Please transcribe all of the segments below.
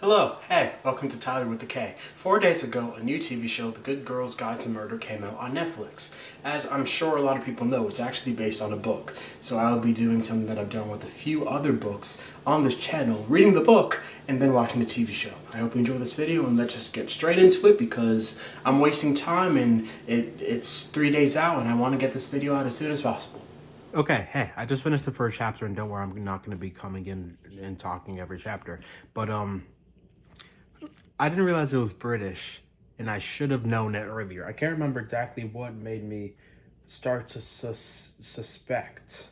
Hello, hey, welcome to Tyler with the K. 4 days ago, a new TV show, The Good Girls Guide to Murder, came out on Netflix. As I'm sure a lot of people know, it's actually based on a book. So I'll be doing something that I've done with a few other books on this channel, reading the book and then watching the TV show. I hope you enjoy this video and let's just get straight into it because I'm wasting time and it's 3 days out and I want to get this video out as soon as possible. Okay, hey, I just finished the first chapter and don't worry, I'm not going to be coming in and talking every chapter. But, I didn't realize it was British, and I should have known it earlier. I can't remember exactly what made me start to suspect.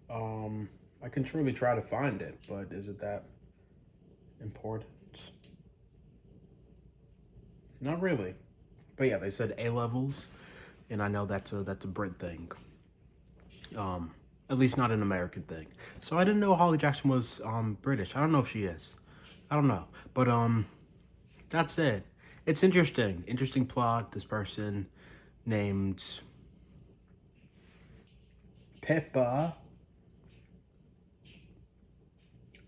I can truly try to find it, but is it that important? Not really. But yeah, they said A-levels, and I know that's a Brit thing. At least not an American thing. So I didn't know Holly Jackson was British. I don't know if she is. I don't know. But that's it. It's interesting. Interesting plot. This person named Pippa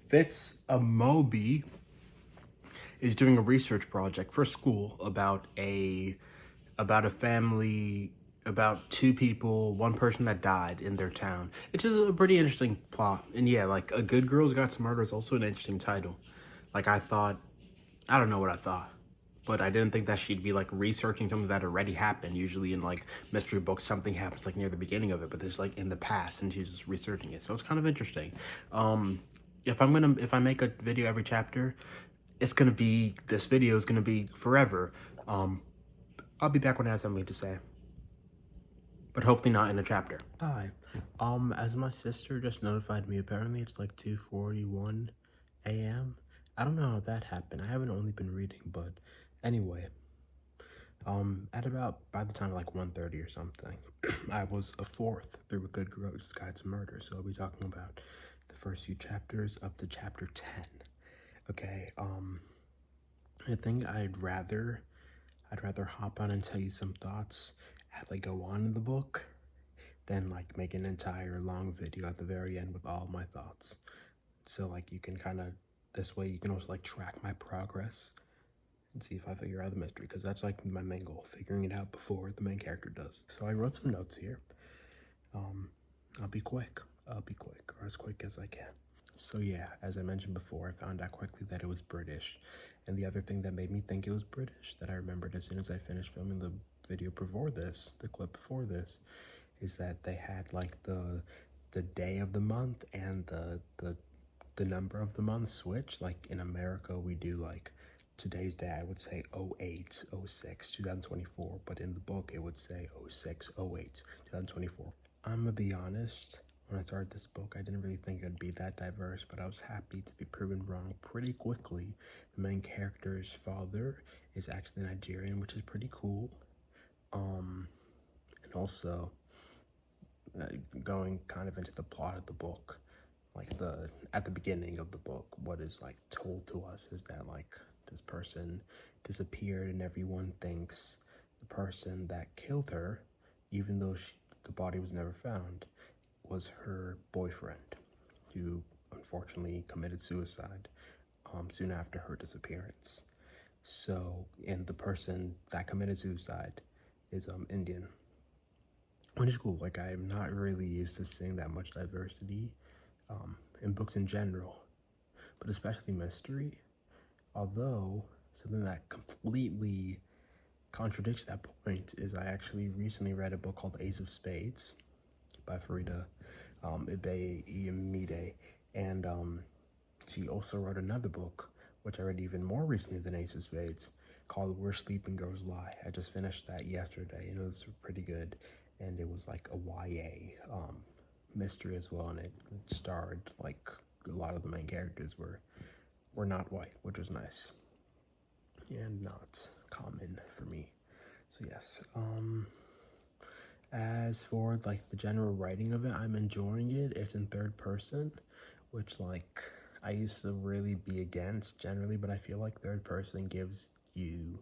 Fitz-Amobi is doing a research project for school about a family, about two people, one person that died in their town. It's just a pretty interesting plot. And yeah, like A Good Girls Got Some Murder is also an interesting title. Like I don't know what I thought, but I didn't think that she'd be like researching something that already happened. Usually in like mystery books, something happens like near the beginning of it, but this like in the past and she's just researching it. So it's kind of interesting. If I make a video every chapter, this video is gonna be forever. I'll be back when I have something to say, but hopefully not in a chapter. Hi. As my sister just notified me, apparently it's like 2:41 a.m. I don't know how that happened. I haven't only been reading, but anyway. At about, by the time like 1:30 or something, I was a fourth through A Good Girls Guide to Murder, so I'll be talking about the first few chapters up to chapter 10. Okay, I think I'd rather hop on and tell you some thoughts as I go on in the book than like make an entire long video at the very end with all my thoughts. So like you can kind of, this way you can also like track my progress and see if I figure out the mystery, because that's like my main goal, figuring it out before the main character does. So I wrote some notes here. I'll be quick, or as quick as I can. So yeah, as I mentioned before, I found out quickly that it was British. And the other thing that made me think it was British, that I remembered as soon as I finished filming the video before this, the clip before this, is that they had like the day of the month and the number of the month switch. Like in America, we do like today's day, I would say 08, 06, 2024, but in the book, it would say 06, 08, 2024. I'm gonna be honest, when I started this book, I didn't really think it would be that diverse, but I was happy to be proven wrong pretty quickly. The main character's father is actually Nigerian, which is pretty cool. And also, going kind of into the plot of the book, like at the beginning of the book, what is like told to us is that like this person disappeared and everyone thinks the person that killed her, even though the body was never found, was her boyfriend, who unfortunately committed suicide soon after her disappearance. So, and the person that committed suicide is Indian, which is cool. Like I'm not really used to seeing that much diversity in books in general, but especially mystery. Although something that completely contradicts that point is I actually recently read a book called Ace of Spades by Farida Ibe-Iyamide, and she also wrote another book, which I read even more recently than Ace of Spades, called Where Sleeping Girls Lie. I just finished that yesterday, and it was pretty good, and it was like a YA mystery as well, and it starred like a lot of the main characters were not white, which was nice and not common for me. So yes, as for like the general writing of it, I'm enjoying it. It's in third person, which like I used to really be against generally, but I feel like third person gives you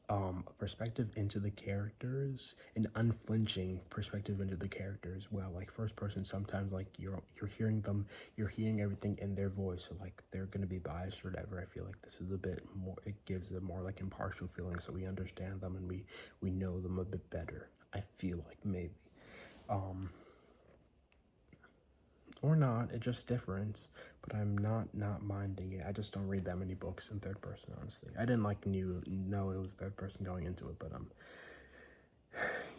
a perspective into the characters, an unflinching perspective into the characters. Well, like first person, sometimes like you're hearing them, you're hearing everything in their voice, so like they're gonna be biased or whatever. I feel like this is a bit more, it gives a more like impartial feeling, so we understand them and we know them a bit better. I feel like maybe, or not, it's just different, but I'm not minding it. I just don't read that many books in third person, honestly. I didn't like know it was third person going into it, but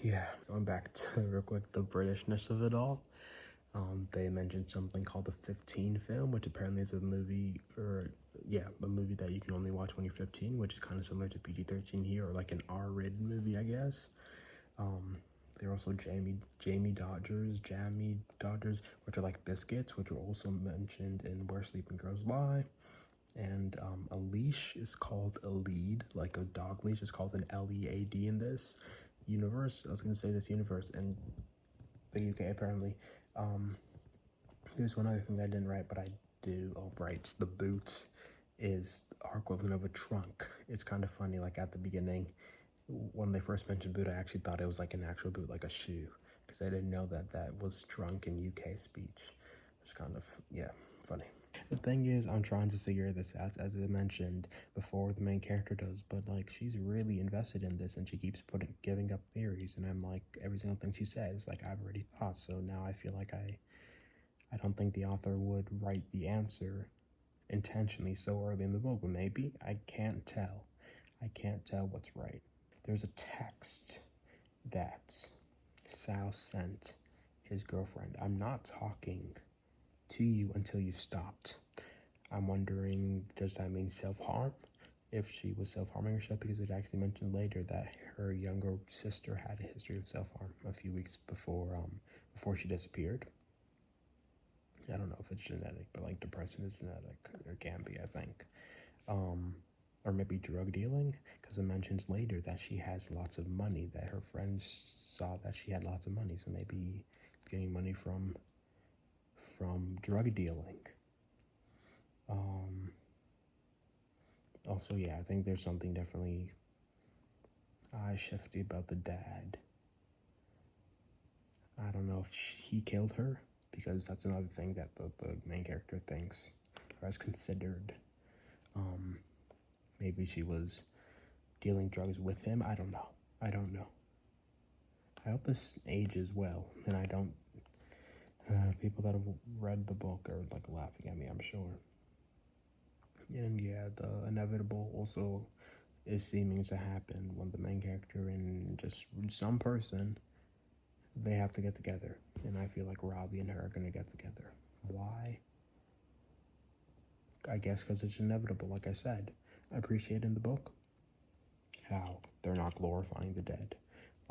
yeah, going back to real quick the Britishness of it all. They mentioned something called the 15 film, which apparently is a movie, or yeah, a movie that you can only watch when you're 15, which is kind of similar to PG-13 here, or like an R-rated movie, I guess. There are also Jammy Dodgers, which are like biscuits, which were also mentioned in Where Sleeping Girls Lie. And a leash is called a lead, like a dog leash is called an LEAD in this universe. I was gonna say this universe in the UK apparently. There's one other thing that I didn't write, but I do. Oh, right, the boots is our equivalent of a trunk. It's kind of funny, like at the beginning, when they first mentioned boot, I actually thought it was like an actual boot, like a shoe, because I didn't know that that was trunk in UK speech. It's kind of, yeah, funny. The thing is, I'm trying to figure this out, as I mentioned before, the main character does, but like she's really invested in this and she keeps giving up theories, and I'm like, every single thing she says, like I've already thought, so now I feel like I don't think the author would write the answer intentionally so early in the book, but maybe. I can't tell. I can't tell what's right. There's a text that Sal sent his girlfriend. I'm not talking to you until you've stopped. I'm wondering, does that mean self-harm? If she was self-harming herself, because it actually mentioned later that her younger sister had a history of self-harm a few weeks before she disappeared. I don't know if it's genetic, but like depression is genetic, or can be, I think. Or maybe drug dealing, because it mentions later that she has lots of money, that her friends saw that she had lots of money, so maybe getting money from drug dealing. Also, yeah, I think there's something definitely shifty about the dad. I don't know if he killed her, because that's another thing that the main character thinks or has considered. Maybe she was dealing drugs with him. I don't know. I hope this ages well, and I don't. People that have read the book are like laughing at me, I'm sure. And yeah, the inevitable also is seeming to happen when the main character and just some person, they have to get together. And I feel like Robbie and her are gonna get together. Why? I guess because it's inevitable, like I said. I appreciate in the book how they're not glorifying the dead.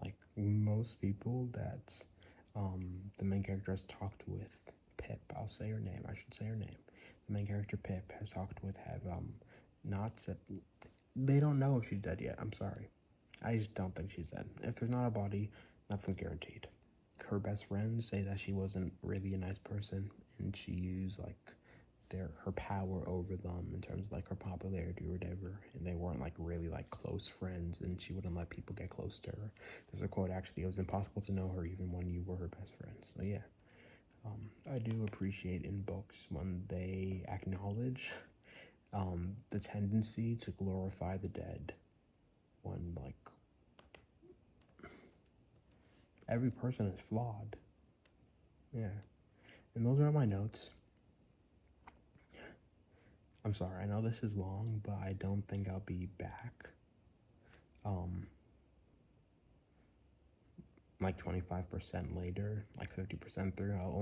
Like most people that the main character has talked with, Pip, I'll say her name, I should say her name. The main character Pip has talked with have not said, they don't know if she's dead yet. I'm sorry. I just don't think she's dead. If there's not a body, nothing's guaranteed. Her best friends say that she wasn't really a nice person and she used like her power over them in terms of like her popularity or whatever, and they weren't like really like close friends, and she wouldn't let people get close to her. There's a quote actually, it was impossible to know her even when you were her best friend. So yeah, I do appreciate in books when they acknowledge the tendency to glorify the dead, when like every person is flawed. Yeah, and those are my notes. I'm sorry, I know this is long, but I don't think I'll be back. Like 25% later, like 50% through. I'll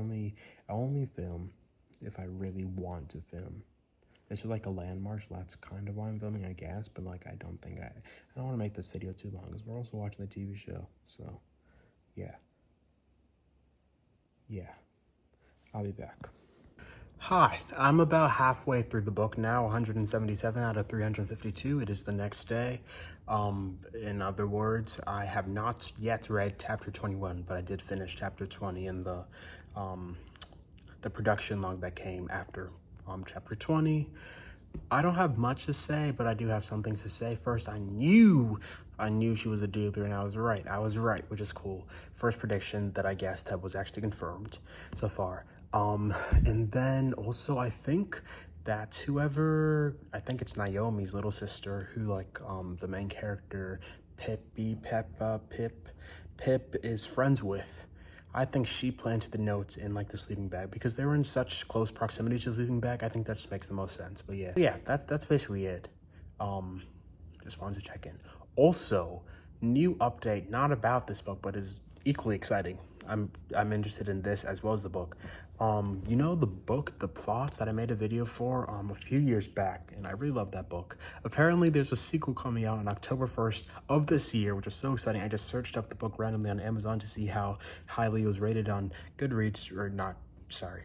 only film if I really want to film. This is like a landmark, so that's kind of why I'm filming, I guess, but like I don't want to make this video too long, because we're also watching the TV show, so yeah. I'll be back. Hi, I'm about halfway through the book now, 177 out of 352. It is the next day. In other words, I have not yet read chapter 21, but I did finish chapter 20 in the production log that came after chapter 20. I don't have much to say, but I do have some things to say. First, I knew she was a dealer, and I was right. I was right, which is cool. First prediction that I guessed that was actually confirmed so far. And then also I think that I think it's Naomi's little sister who the main character Pip is friends with. I think she planted the notes in like the sleeping bag because they were in such close proximity to the sleeping bag. I think that just makes the most sense. But yeah, that's basically it. Um, just wanted to check in. Also, new update, not about this book, but is equally exciting. I'm interested in this as well as the book. The book, The Plots, that I made a video for a few years back, and I really love that book. Apparently, there's a sequel coming out on October 1st of this year, which is so exciting. I just searched up the book randomly on Amazon to see how highly it was rated on Goodreads, or not, sorry,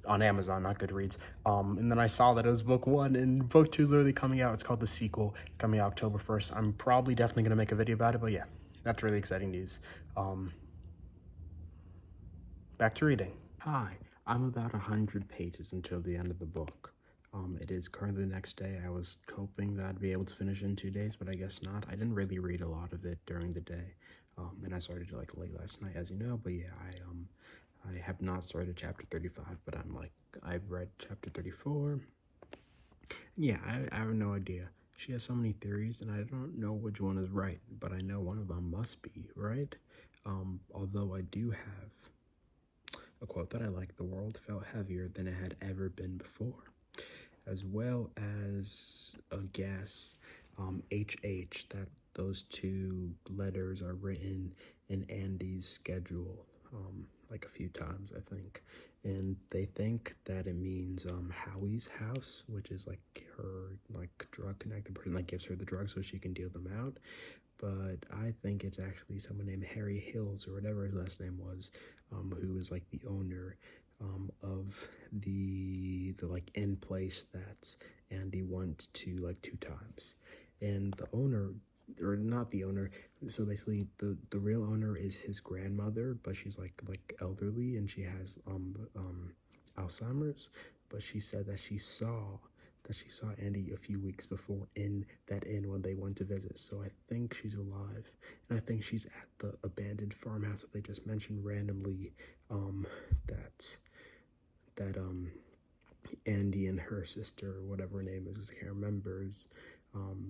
on Amazon, not Goodreads. And then I saw that it was book one, and book two is literally coming out. It's called The Sequel. It's coming out October 1st. I'm probably definitely going to make a video about it, but yeah, that's really exciting news. Back to reading. Hi, I'm about 100 pages until the end of the book. It is currently the next day. I was hoping that I'd be able to finish in 2 days, but I guess not. I didn't really read a lot of it during the day, and I started like late last night, as you know. But yeah, I have not started chapter 35, but I've read chapter 34. Yeah, I have no idea. She has so many theories, and I don't know which one is right, but I know one of them must be right. Although I do have a quote that I like: "The world felt heavier than it had ever been before," as well as a guess, HH, that those two letters are written in Andy's schedule, like a few times, I think. And they think that it means Howie's house, which is like her like drug connected person that gives her the drugs so she can deal them out. But I think it's actually someone named Harry Hills, or whatever his last name was, who is like the owner of the like end place that Andy went to like 2 times. And the owner, or not the owner, so basically the real owner is his grandmother, but she's like elderly, and she has Alzheimer's. But she said that she saw Andy a few weeks before in that inn when they went to visit. So I think she's alive, and I think she's at the abandoned farmhouse that they just mentioned randomly. That Andy and her sister, whatever her name is, I can't remember,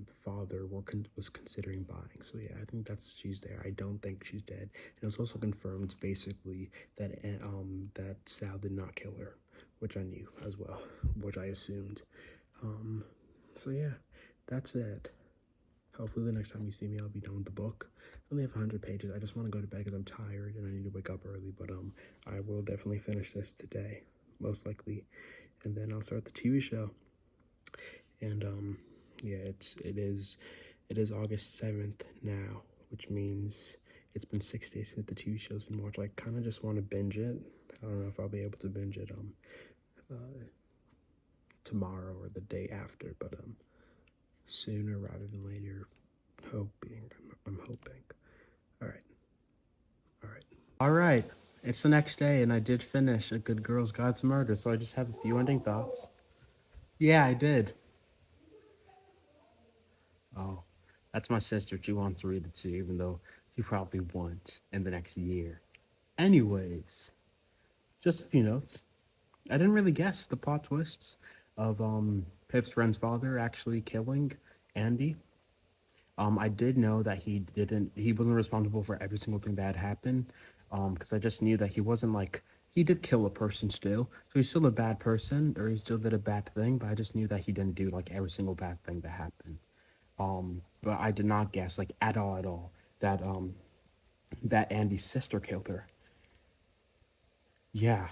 father was considering buying. So yeah, I think she's there. I don't think she's dead. And it was also confirmed basically that that Sal did not kill her, which I knew as well, which I assumed. So yeah, that's it. Hopefully the next time you see me, I'll be done with the book. I only have 100 pages. I just want to go to bed because I'm tired and I need to wake up early. But I will definitely finish this today, most likely, and then I'll start the TV show. And yeah, it is August 7th now, which means it's been 6 days since the TV show's been watched. I kind of just want to binge it. I don't know if I'll be able to binge it tomorrow or the day after, but sooner rather than later. I'm hoping. All right. All right. All right. It's the next day, and I did finish A Good Girl's Guide to Murder, so I just have a few ending thoughts. Yeah, I did. Oh, that's my sister. She wants to read it too, even though she probably won't in the next year. Anyways, just a few notes. I didn't really guess the plot twists of Pip's friend's father actually killing Andy. I did know that he wasn't responsible for every single thing that had happened. Because I just knew that he wasn't like, he did kill a person still, so he's still a bad person, or he still did a bad thing, but I just knew that he didn't do like every single bad thing that happened. But I did not guess like at all that Andy's sister killed her. Yeah,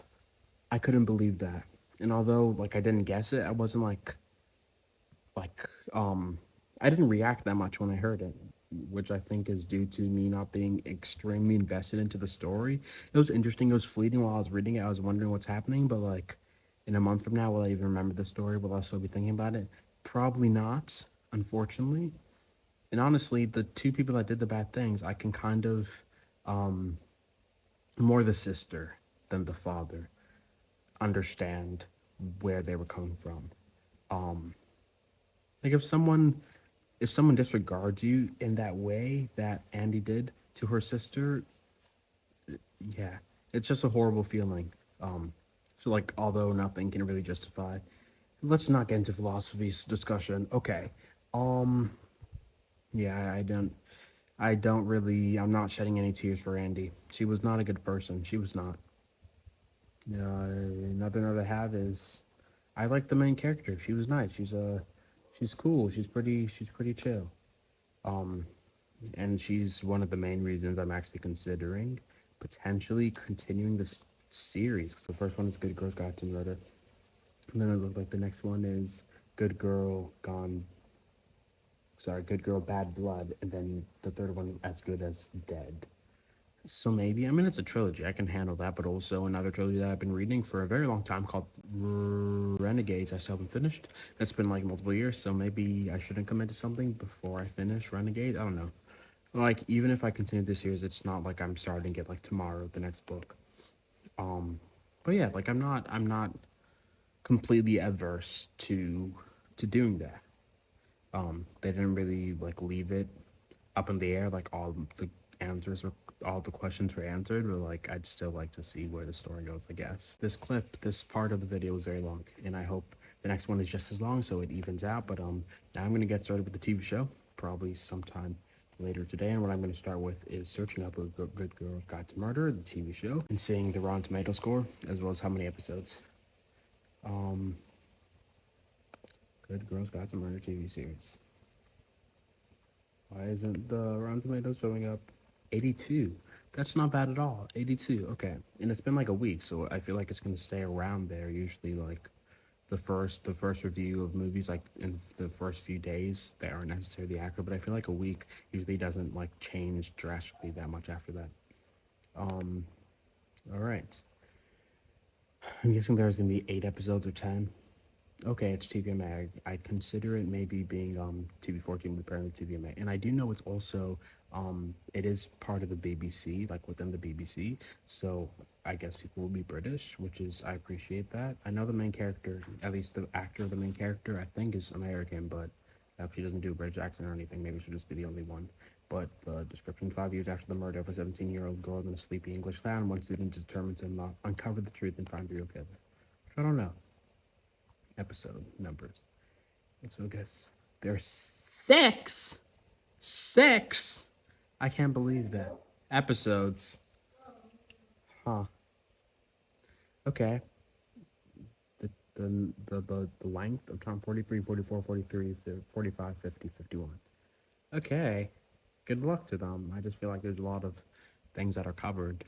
I couldn't believe that. And although like I didn't guess it, I wasn't like I didn't react that much when I heard it, which I think is due to me not being extremely invested into the story. It was interesting, it was fleeting while I was reading it. I was wondering what's happening, but like in a month from now, will I even remember the story? Will I still be thinking about it? Probably not, unfortunately. And honestly, the two people that did the bad things, I can kind of more the sister than the father understand where they were coming from. Like if someone disregards you in that way that Andy did to her sister, yeah, it's just a horrible feeling. Um, so like, although nothing can really justify, let's not get into philosophy discussion. Okay, um, yeah, I don't really, I'm not shedding any tears for Andy. She was not a good person. She was not. Another note I have is, I like the main character. She was nice. She's cool. She's pretty chill. Um, and she's one of the main reasons I'm actually considering potentially continuing this series. 'Cause the first one is Good Girls Guide to Murder, and then it looked like the next one is Good Girl Gone. Sorry, Good Girl Bad Blood, and then the third one is As Good as Dead. So maybe, I mean, it's a trilogy. I can handle that, but also another trilogy that I've been reading for a very long time called Renegades. I still haven't finished. That's been like multiple years, so maybe I shouldn't commit to something before I finish Renegade. I don't know. Like, even if I continue this series, it's not like I'm starting it like tomorrow, the next book. Um, but yeah, like I'm not completely adverse to doing that. They didn't really like leave it up in the air, like answers or all the questions were answered, but like I'd still like to see where the story goes, I guess. This part of the video was very long, and I hope the next one is just as long so it evens out. But now I'm gonna get started with the TV show, probably sometime later today, and what I'm gonna start with is searching up a Good Girls Guide to Murder, the TV show, and seeing the Rotten Tomato score as well as how many episodes. Um, Good Girls Guide to Murder TV series. Why isn't the Rotten Tomatoes showing up? 82. That's not bad at all. 82. Okay. And it's been like a week, so I feel like it's going to stay around there. Usually like the first review of movies like in the first few days they aren't necessarily accurate, but I feel like a week usually doesn't like change drastically that much after that. Um all right. I'm guessing there's going to be 8 episodes or 10. Okay, it's TVMA. I'd consider it maybe being TV14, but apparently TVMA. And I do know it's also it is part of the BBC, like within the BBC. So I guess people will be British, which is I appreciate that. I know the main character, at least the actor of the main character, I think is American, but she doesn't do a British accent or anything. Maybe she'll just be the only one. But the description: 5 years after the murder of a 17-year-old girl in a sleepy English town, one student determined to uncover the truth and find the real killer. I don't know episode numbers. So I guess there's six. Six. I can't believe that. Episodes. Huh. Okay. The length of time 43, 44, 43, 45, 50, 51. Okay. Good luck to them. I just feel like there's a lot of things that are covered.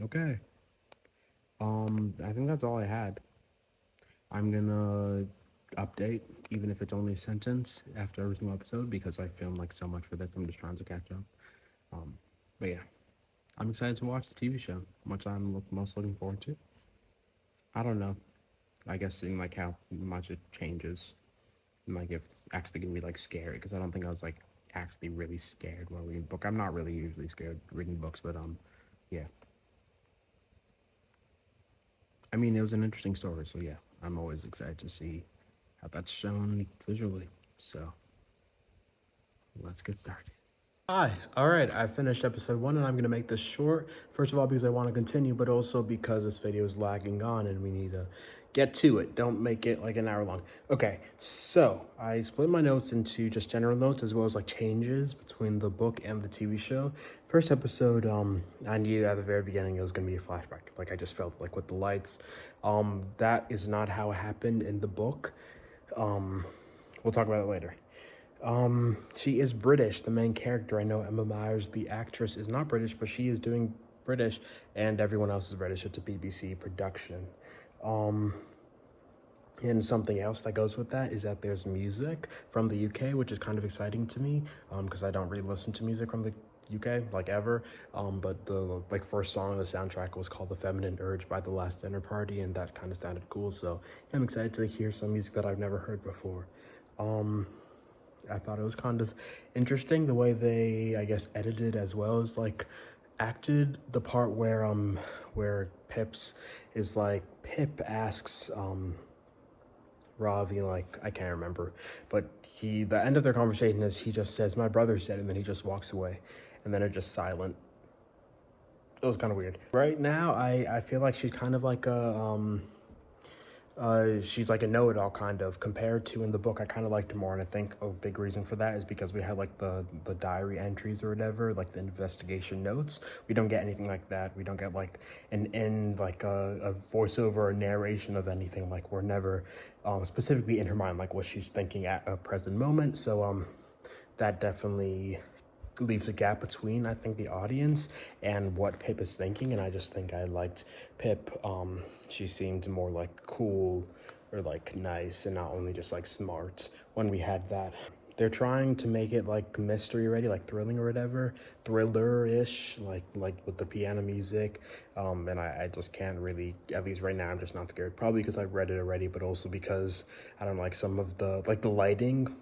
Okay. I think that's all I had. I'm gonna update, even if it's only a sentence after every single episode, because I filmed like so much for this. I'm just trying to catch up. But yeah, I'm excited to watch the TV show. Much I'm most looking forward to. I don't know. I guess seeing like how much it changes, like if it's actually gonna be like scary, because I don't think I was like actually really scared while reading book. I'm not really usually scared reading books, but yeah. I mean, it was an interesting story, so yeah, I'm always excited to see how that's shown visually. So let's get started. Hi. All right. I finished episode 1, and I'm going to make this short. First of all, because I want to continue, but also because this video is lagging on and we need to get to it. Don't make it like an hour long. Okay. So I split my notes into just general notes as well as like changes between the book and the TV show. First episode, I knew at the very beginning it was going to be a flashback. Like I just felt like with the lights. That is not how it happened in the book. We'll talk about it later. She is British, the main character. I know Emma Myers, the actress, is not British, but she is doing British, and everyone else is British. It's a BBC production. And something else that goes with that is that there's music from the UK, which is kind of exciting to me, because I don't really listen to music from the UK like ever. But the like first song on the soundtrack was called "The Feminine Urge" by The Last Dinner Party, and that kind of sounded cool. So I'm excited to hear some music that I've never heard before. I thought it was kind of interesting the way they, I guess, edited as well as like acted the part where Pips is like Pip asks Ravi, like, I can't remember, but the end of their conversation is he just says, "My brother's dead," and then he just walks away, and then it's just silent. It was kind of weird. Right now, I feel like she's kind of like she's like a know-it-all kind of, compared to in the book. I kind of liked her more, and I think a big reason for that is because we had like the diary entries or whatever, like the investigation notes. We don't get anything like that. We don't get like like a voiceover or narration of anything. Like, we're never specifically in her mind, like what she's thinking at a present moment. So that definitely leaves a gap between, I think, the audience and what Pip is thinking. And I just think I liked Pip. She seemed more like cool or like nice and not only just like smart when we had that. They're trying to make it like mystery ready, like thrilling or whatever, thriller-ish, like with the piano music. And I just can't really, at least right now, I'm just not scared. Probably because I've read it already, but also because I don't like some of the, like the lighting.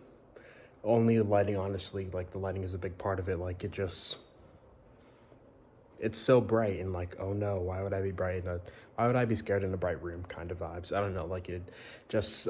Only the lighting, honestly, like the lighting is a big part of it. Like, it's so bright, and like, oh no, why would I be why would I be scared in a bright room kind of vibes. I don't know, like,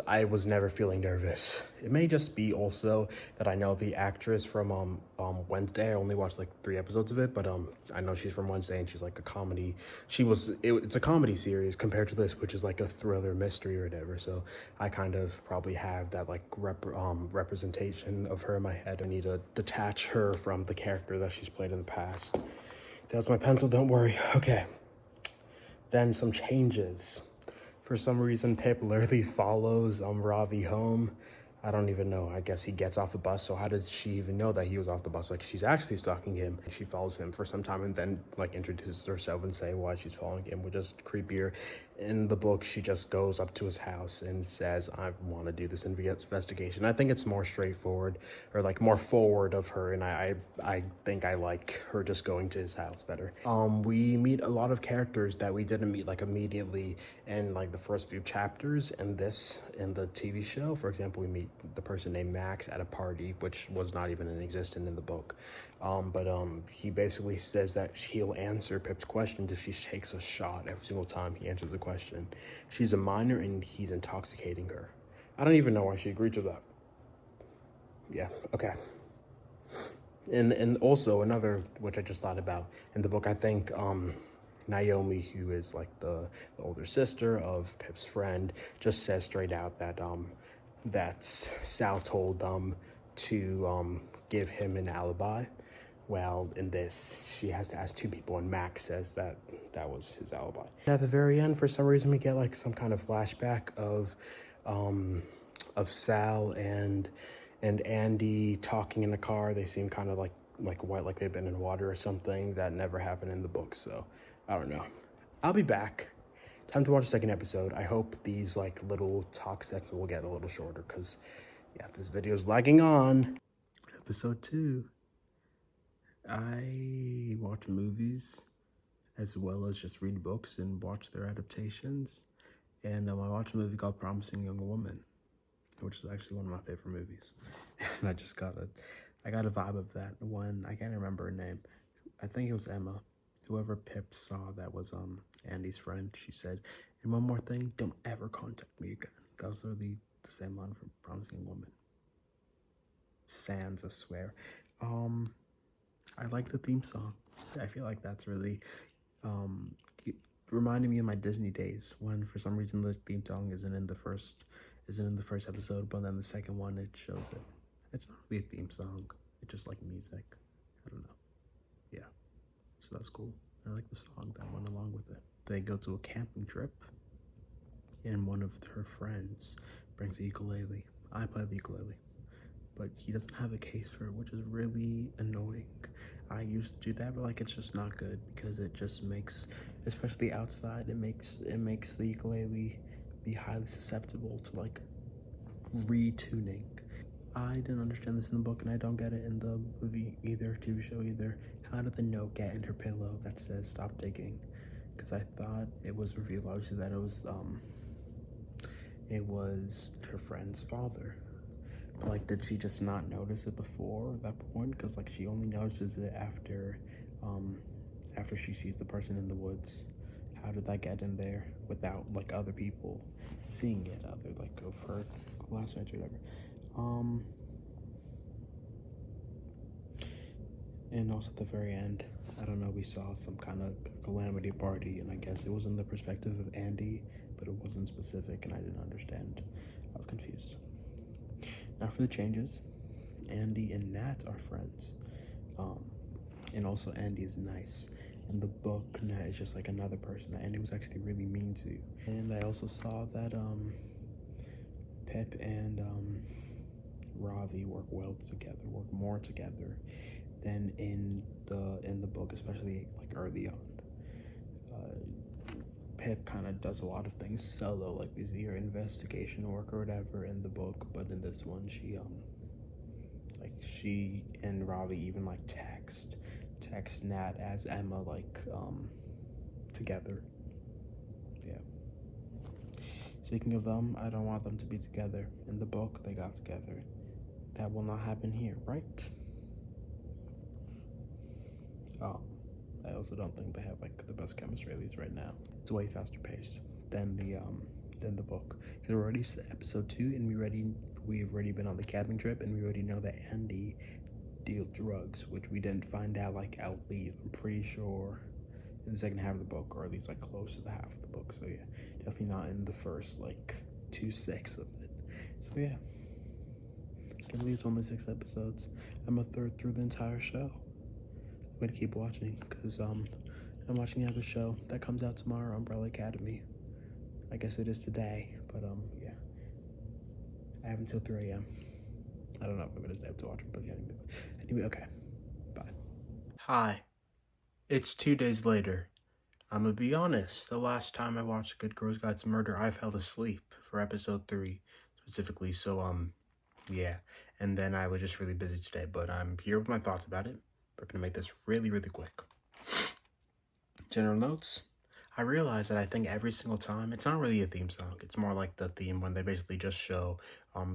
I was never feeling nervous. It may just be also that I know the actress from Wednesday. I only watched like 3 episodes of it, but I know she's from Wednesday, and she's like a comedy. It's a comedy series compared to this, which is like a thriller mystery or whatever. So I kind of probably have that like representation of her in my head. I need to detach her from the character that she's played in the past. That was my pencil, don't worry. Okay. Then some changes. For some reason, Pip literally follows Ravi home. I don't even know. I guess he gets off the bus. So how did she even know that he was off the bus? Like, she's actually stalking him. She follows him for some time and then like introduces herself and say why she's following him, which is creepier. In the book, she just goes up to his house and says, "I want to do this investigation." I think it's more straightforward, or like more forward of her, and I think I like her just going to his house better. We meet a lot of characters that we didn't meet like immediately in like the first few chapters in the TV show. For example, we meet the person named Max at a party, which was not even in existence in the book. But he basically says that he'll answer Pip's questions if she takes a shot every single time he answers a question. She's a minor and he's intoxicating her. I don't even know why she agreed to that. Yeah, okay. And also another, which I just thought about in the book, I think Naomi, who is like the older sister of Pip's friend, just says straight out that that Sal told them to give him an alibi. Well, in this, she has to ask 2 people, and Max says that that was his alibi. At the very end, for some reason, we get like some kind of flashback of Sal and Andy talking in the car. They seem kind of like wet, like they've been in water or something. That never happened in the book, so I don't know. I'll be back. Time to watch the 2nd episode. I hope these like little talk sections will get a little shorter, because yeah, this video's lagging on. Episode 2. I watch movies as well as just read books and watch their adaptations. And I watched a movie called Promising Young Woman, which is actually one of my favorite movies. And I got a vibe of that one. I can't remember her name. I think it was Emma. Whoever Pip saw that was Andy's friend, she said, "And one more thing, don't ever contact me again." That was the same line from Promising Woman. Sans, I swear. I like the theme song. I feel like that's really reminding me of my Disney days, when for some reason the theme song isn't in the first episode, but then the second one it shows it. It's not really a theme song. It's just like music. I don't know. Yeah. So that's cool. I like the song that went along with it. They go to a camping trip, and one of her friends brings a ukulele. I play the ukulele, but he doesn't have a case for it, which is really annoying. I used to do that, but like, it's just not good, because it just makes, especially outside, it makes the ukulele be highly susceptible to like retuning. I didn't understand this in the book, and I don't get it in the movie either, TV show either. How did the note get in her pillow that says "stop digging"? Because I thought it was revealed obviously that it was her friend's father. But like, did she just not notice it before that point? Because like, she only notices it after she sees the person in the woods. How did that get in there without like other people seeing it, other like of her classmates or whatever? And also at the very end, I don't know, we saw some kind of calamity party, and I guess it was in the perspective of Andy, but it wasn't specific, and I didn't understand. I was confused. Now for the changes, Andy and Nat are friends, and also Andy is nice. In the book, Nat is just like another person that Andy was actually really mean to. And I also saw that Pip and Ravi work well together, work more together than in the book, especially like early on. Pip kind of does a lot of things solo, like we see her investigation work or whatever in the book, but in this one, she and Ravi even like text Nat as Emma, like together. Yeah. Speaking of them, I don't want them to be together. In the book, they got together. That will not happen here, right? I also don't think they have like the best chemistry, at least right now. It's way faster paced than the book. It's already episode 2, and we've already been on the cabin trip, and we already know that Andy deals drugs, which we didn't find out like at least, I'm pretty sure, in the second half of the book, or at least like close to the half of the book. So yeah, definitely not in the first like 2/6 of it. So yeah, I can't believe it's only 6 episodes. I'm a third through the entire show. I'm gonna keep watching because I'm watching the other show that comes out tomorrow, Umbrella Academy. I guess it is today, but yeah, I have until 3 a.m. I don't know if I'm gonna stay up to watch it, but yeah, anyway, okay, bye. Hi, it's 2 days later. I'm gonna be honest, the last time I watched Good Girls Guide to Murder, I fell asleep for episode 3, specifically, so, yeah, and then I was just really busy today, but I'm here with my thoughts about it. We're gonna make this really, really quick. General notes. I realize that I think every single time, it's not really a theme song. It's more like the theme when they basically just show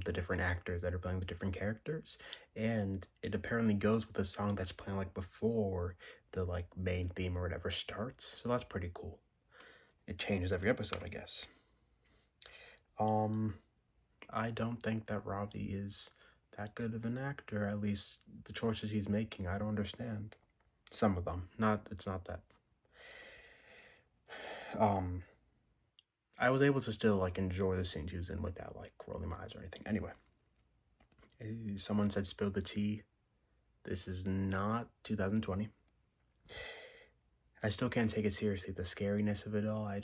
the different actors that are playing the different characters. And it apparently goes with the song that's playing like before the like main theme or whatever starts. So that's pretty cool. It changes every episode, I guess. I don't think that Ravi is that good of an actor. At least the choices he's making, I don't understand. Some of them. It's not that. I was able to still like enjoy the scenes he was in without like rolling my eyes or anything. Anyway, someone said spill the tea. This is not 2020. I still can't take it seriously. The scariness of it all, I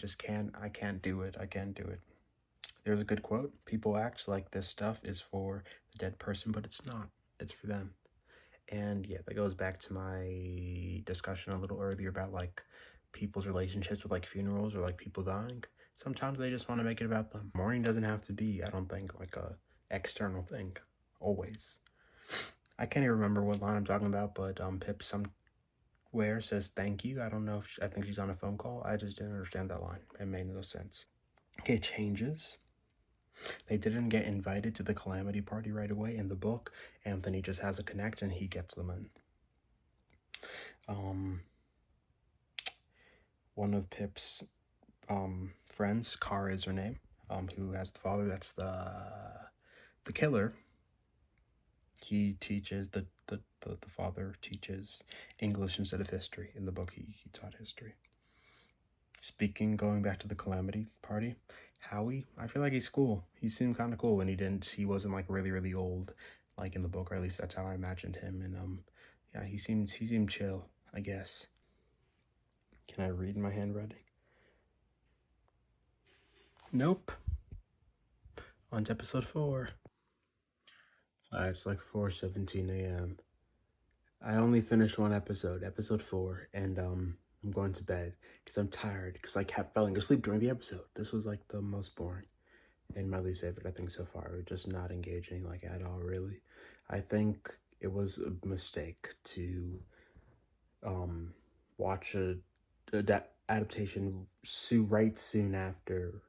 can't do it. I can't do it. There's a good quote. People act like this stuff is for the dead person, but it's not. It's for them. And yeah, that goes back to my discussion a little earlier about like people's relationships with like funerals or like people dying. Sometimes they just want to make it about them. Mourning doesn't have to be, I don't think, like a external thing. Always. I can't even remember what line I'm talking about, but Pip somewhere says thank you. I don't know if I think she's on a phone call. I just didn't understand that line. It made no sense. Okay, changes. They didn't get invited to the calamity party right away in the book. Anthony just has a connect and he gets them in. One of Pip's friends, Kara is her name, who has the father that's the killer. He teaches the father teaches English instead of history. In the book he taught history. Going back to the calamity party, Howie, I feel like he's cool. He seemed kind of cool, and he wasn't like really, really old, like in the book, or at least that's how I imagined him. And yeah, he seemed chill, I guess. Can I read my handwriting? Nope. On to episode 4. It's like 4:17 a.m. I only finished one episode 4, and I'm going to bed because I'm tired because I kept falling asleep during the episode. This was like the most boring and my least favorite, I think, so far. It was just not engaging like at all, really. I think it was a mistake to watch a adaptation right soon after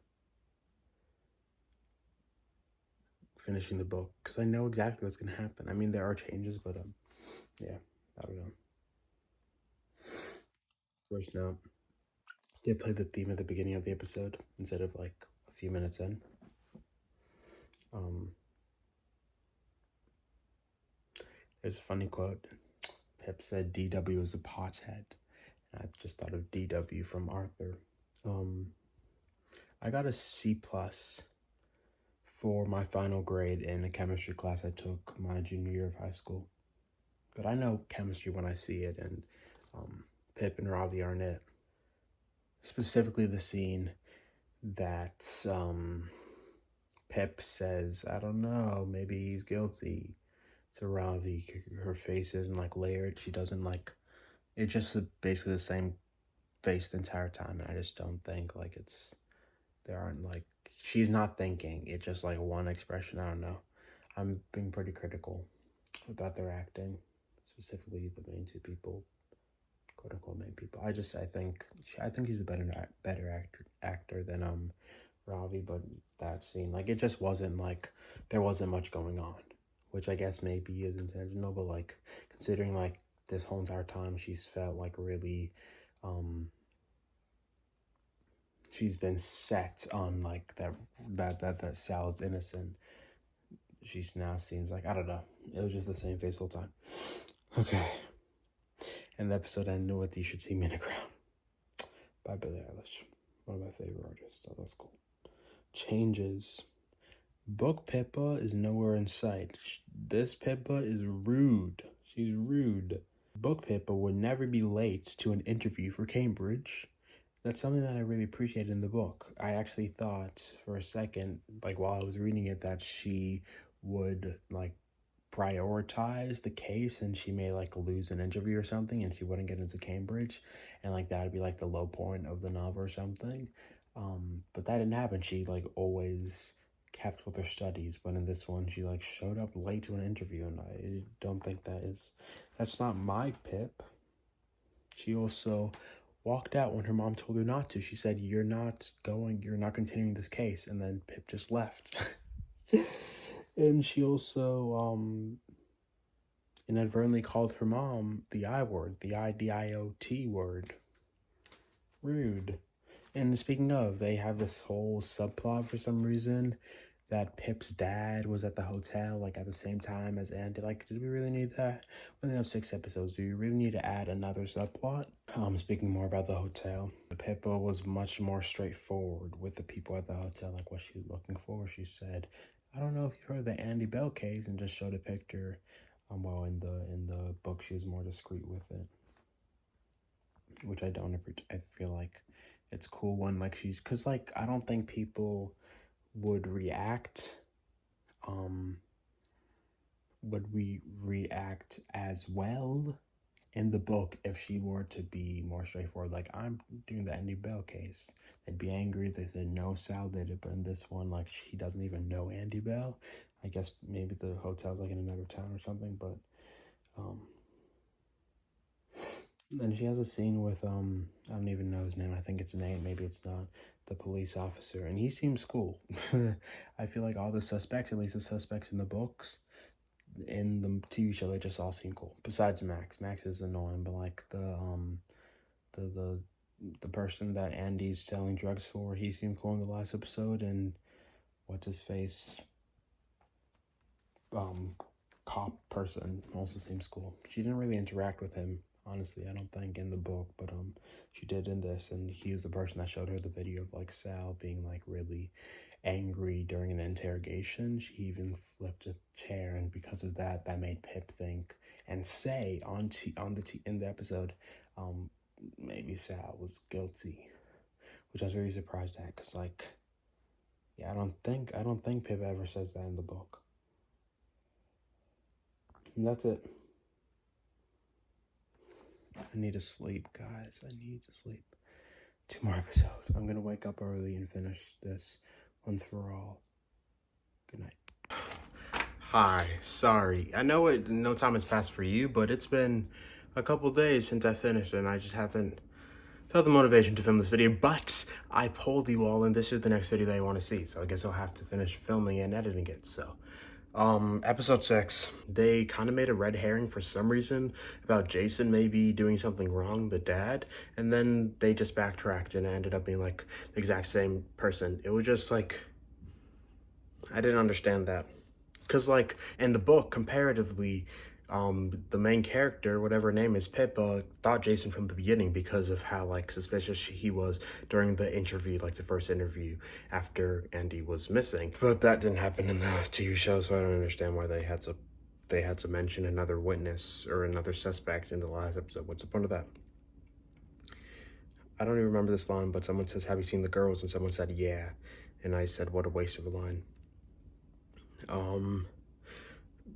finishing the book because I know exactly what's gonna happen. I mean, there are changes, but yeah, I don't know. First note, They play the theme at the beginning of the episode instead of like a few minutes in. There's a funny quote. Pip said DW is a pothead. And I just thought of DW from Arthur. I got a C+ for my final grade in a chemistry class I took my junior year of high school. But I know chemistry when I see it, and Pip and Ravi aren't it. Specifically the scene that Pip says, I don't know, maybe he's guilty, to Ravi. Her face isn't like layered. She doesn't like, it's just basically the same face the entire time. And I just don't think like there aren't like, she's not thinking. It's just like one expression. I don't know. I'm being pretty critical about their acting, specifically the main two people, quote unquote main people. I think he's a better actor than Ravi, but that scene, like, it just wasn't like, there wasn't much going on, which I guess maybe is intentional, but like, considering like this whole entire time she's felt like really, she's been set on like that Sal's innocent. She now seems like, I don't know, it was just the same face all the time. Okay. And the episode ended with You Should See Me in the Ground by Billie Eilish, one of my favorite artists, so that's cool. Changes. Book Pippa is nowhere in sight. This Pippa is rude. She's rude. Book Pippa would never be late to an interview for Cambridge. That's something that I really appreciated in the book. I actually thought for a second, like while I was reading it, that she would like prioritize the case and she may like lose an interview or something and she wouldn't get into Cambridge, and like that would be like the low point of the novel or something. But that didn't happen. She like always kept with her studies, but in this one she like showed up late to an interview, and I don't think that's not my Pip. She also walked out when her mom told her not to. She said, you're not continuing this case, and then Pip just left. And she also inadvertently called her mom the I word, the IDIOT word. Rude. And speaking of, they have this whole subplot for some reason that Pip's dad was at the hotel like at the same time as Andy. Like, did we really need that? We only have 6 episodes. Do you really need to add another subplot? Speaking more about the hotel, Pippa was much more straightforward with the people at the hotel, like what she was looking for. She said, I don't know if you heard the Andy Bell case, and just showed a picture. Well, in the book, she was more discreet with it, which I don't appreciate. I feel like it's cool when like because like I don't think people would react as well in the book if she were to be more straightforward. Like, I'm doing the Andy Bell case. They'd be angry. They said no, Sal did it. But in this one, like, she doesn't even know Andy Bell. I guess maybe the hotel's like in another town or something, but then she has a scene with I don't even know his name. I think it's Nate, maybe it's not, the police officer, and he seems cool. I feel like all the suspects, at least the suspects in the books, in the TV show, they just all seem cool. Besides Max. Max is annoying, but like the person that Andy's selling drugs for, he seemed cool in the last episode, and what's his face, cop person also seems cool. She didn't really interact with him, honestly, I don't think, in the book, but she did in this, and he was the person that showed her the video of like Sal being like really angry during an interrogation. She even flipped a chair, and because of that, that made Pip think and say in the episode, maybe Sal was guilty, which I was really surprised at, because like, yeah, I don't think Pip ever says that in the book. And that's it. I need to sleep, guys. I need to sleep. 2 more episodes. I'm gonna wake up early and finish this once for all. Good night. Hi, sorry. I know no time has passed for you, but it's been a couple days since I finished, and I just haven't felt the motivation to film this video, but I polled you all, and this is the next video that I want to see, so I guess I'll have to finish filming and editing it. So Episode 6, they kind of made a red herring for some reason about Jason maybe doing something wrong, the dad, and then they just backtracked and ended up being like the exact same person. It was just like, I didn't understand that. Because, like, in the book, comparatively, the main character, whatever her name is, Pippa, thought Jason from the beginning because of how, like, suspicious he was during the interview, like, the first interview after Andy was missing. But that didn't happen in the TV show, so I don't understand why they had to mention another witness or another suspect in the last episode. What's the point of that? I don't even remember this line, but someone says, "Have you seen the girls?" And someone said, "Yeah." And I said, "What a waste of a line."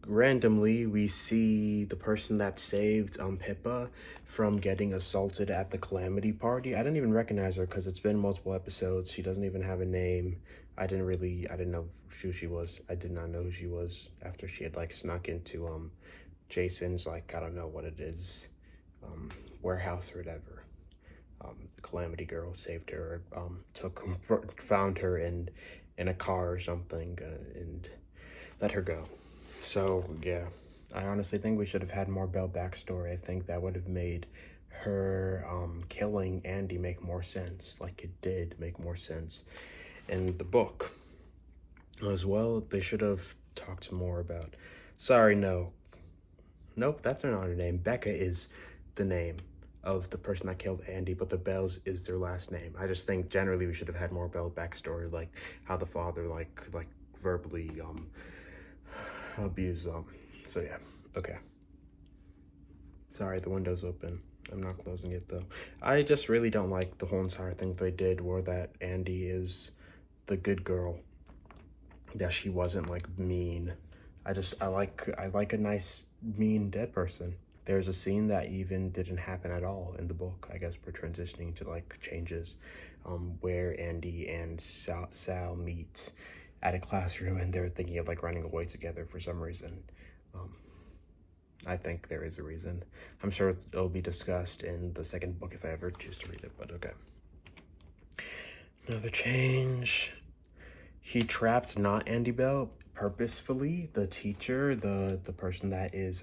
Randomly, we see the person that saved Pippa from getting assaulted at the Calamity Party. I didn't even recognize her because it's been multiple episodes. She doesn't even have a name. I didn't know who she was. I did not know who she was after she had like snuck into Jason's, like, I don't know what it is, warehouse or whatever. The Calamity Girl saved her, found her in a car or something, and let her go. So, yeah, I honestly think we should have had more Belle backstory. I think that would have made her killing Andy make more sense, like it did make more sense in the book. As well, they should have talked more about... Sorry, no. Nope, that's not her name. Becca is the name of the person that killed Andy, but the Bells is their last name. I just think generally we should have had more Belle backstory, like how the father like verbally abuse them. So yeah, okay. Sorry, the window's open. I'm not closing it though. I just really don't like the whole entire thing they did where that Andy is the good girl. That she wasn't like mean. I like a nice mean dead person. There's a scene that even didn't happen at all in the book, I guess we're transitioning to like changes, where Andy and Sal meet at a classroom and they're thinking of like running away together for some reason. I think there is a reason. I'm sure it'll be discussed in the second book if I ever choose to read it, but okay. Another change. He trapped not Andy Bell purposefully, the teacher, the person that is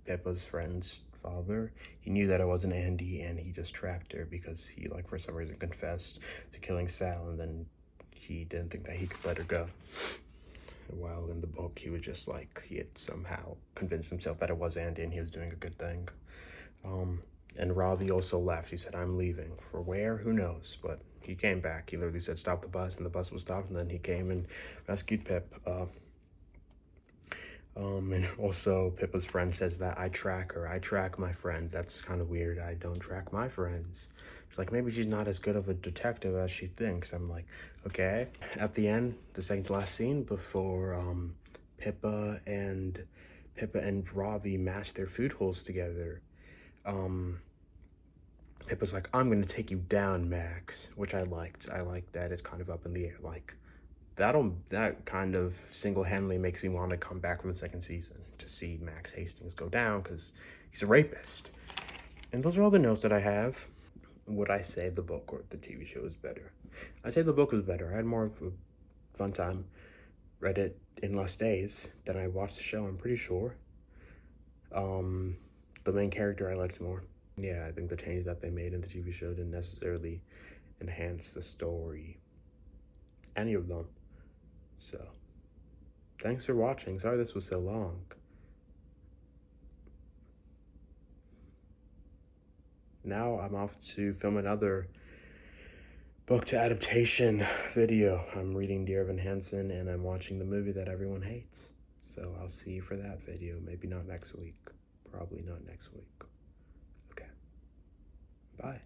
Pippa's friend's father. He knew that it wasn't Andy and he just trapped her because he like for some reason confessed to killing Sal and then he didn't think that he could let her go. While in the book he was just like he had somehow convinced himself that it was Andy and he was doing a good thing. And Ravi also left. He said, "I'm leaving." For where? Who knows? But he came back. He literally said, "Stop the bus," and the bus was stopped, and then he came and rescued Pip. And also Pippa's friend says that I track her. I track my friends. That's kind of weird. I don't track my friends. She's like, maybe she's not as good of a detective as she thinks. I'm like, okay. At the end, the second to last scene before Pippa and Ravi match their food holes together, Pippa's like, "I'm gonna take you down, Max," which I liked. I like that it's kind of up in the air. Like, that kind of single-handedly makes me want to come back from the second season to see Max Hastings go down because he's a rapist. And those are all the notes that I have. Would I say the book or the TV show is better? I'd say the book was better. I had more of a fun time. Read it in less days than I watched the show, I'm pretty sure. The main character I liked more. Yeah, I think the changes that they made in the TV show didn't necessarily enhance the story. Any of them. So, thanks for watching. Sorry this was so long. Now I'm off to film another book to adaptation video. I'm reading Dear Evan Hansen and I'm watching the movie that everyone hates. So I'll see you for that video. Maybe not next week. Probably not next week. Okay. Bye.